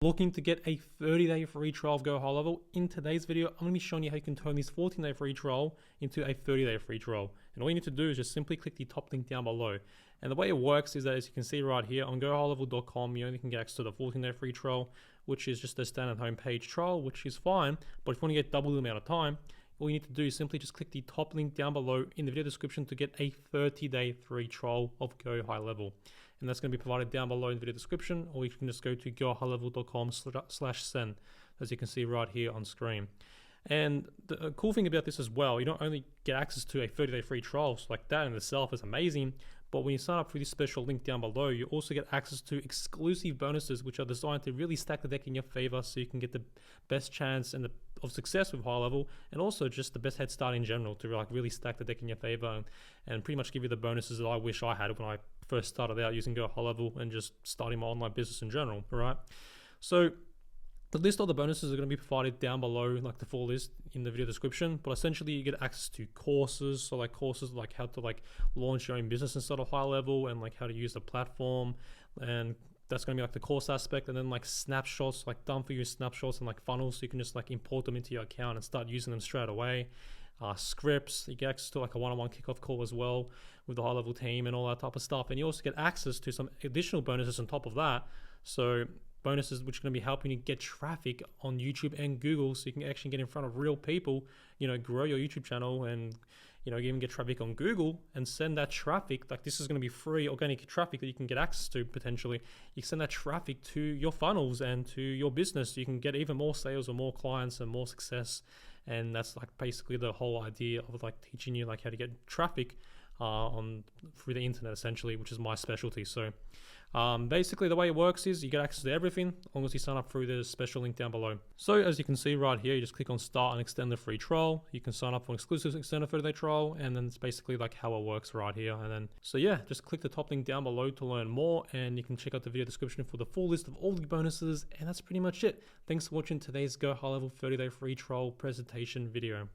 Looking to get a 30-day free trial of GoHighLevel, in today's video, I'm going to be showing you how you can turn this 14-day free trial into a 30-day free trial. And all you need to do is just simply click the top link down below. And the way it works is that, as you can see right here on GoHighLevel.com, you only can get access to the 14-day free trial, which is just a standard homepage trial, which is fine. But if you want to get double the amount of time, all you need to do is simply just click the top link down below in the video description to get a 30-day free trial of GoHighLevel. And that's going to be provided down below in the video description, or you can just go to GoHighLevel.com/send, as you can see right here on screen. And the cool thing about this as well, you don't only get access to a 30-day free trial, so like that in itself is amazing, but when you sign up for this special link down below, you also get access to exclusive bonuses, which are designed to really stack the deck in your favor so you can get the best chance and of success with GoHighLevel, and also just the best head start in general to like really stack the deck in your favor and pretty much give you the bonuses that I wish I had when I first started out using GoHighLevel and just starting my online business in general, right? So the list of the bonuses are going to be provided down below, like the full list in the video description. But essentially, you get access to courses, so like courses like how to like launch your own business instead of GoHighLevel, and like how to use the platform, and that's going to be like the course aspect. And then like snapshots, like done for you snapshots and like funnels, so you can just like import them into your account and start using them straight away. Scripts, you get access to like a one-on-one kickoff call as well with the GoHighLevel team and all that type of stuff. And you also get access to some additional bonuses on top of that. So bonuses which are going to be helping you get traffic on YouTube and Google, so you can actually get in front of real people, you know, grow your YouTube channel, and you know, even get traffic on Google and send that traffic. Like, this is going to be free organic traffic that you can get access to potentially. You can send that traffic to your funnels and to your business. You can get even more sales or more clients and more success. And that's like basically the whole idea of like teaching you like how to get traffic through the internet, essentially, which is my specialty. So basically the way it works is you get access to everything as long as you sign up through the special link down below. So as you can see right here, you just click on start and extend the free trial. You can sign up for an exclusive extended 30-day trial, and then it's basically like how it works right here. And then so yeah, just click the top link down below to learn more, and you can check out the video description for the full list of all the bonuses. And that's pretty much it. Thanks for watching today's GoHighLevel 30-day free trial presentation video.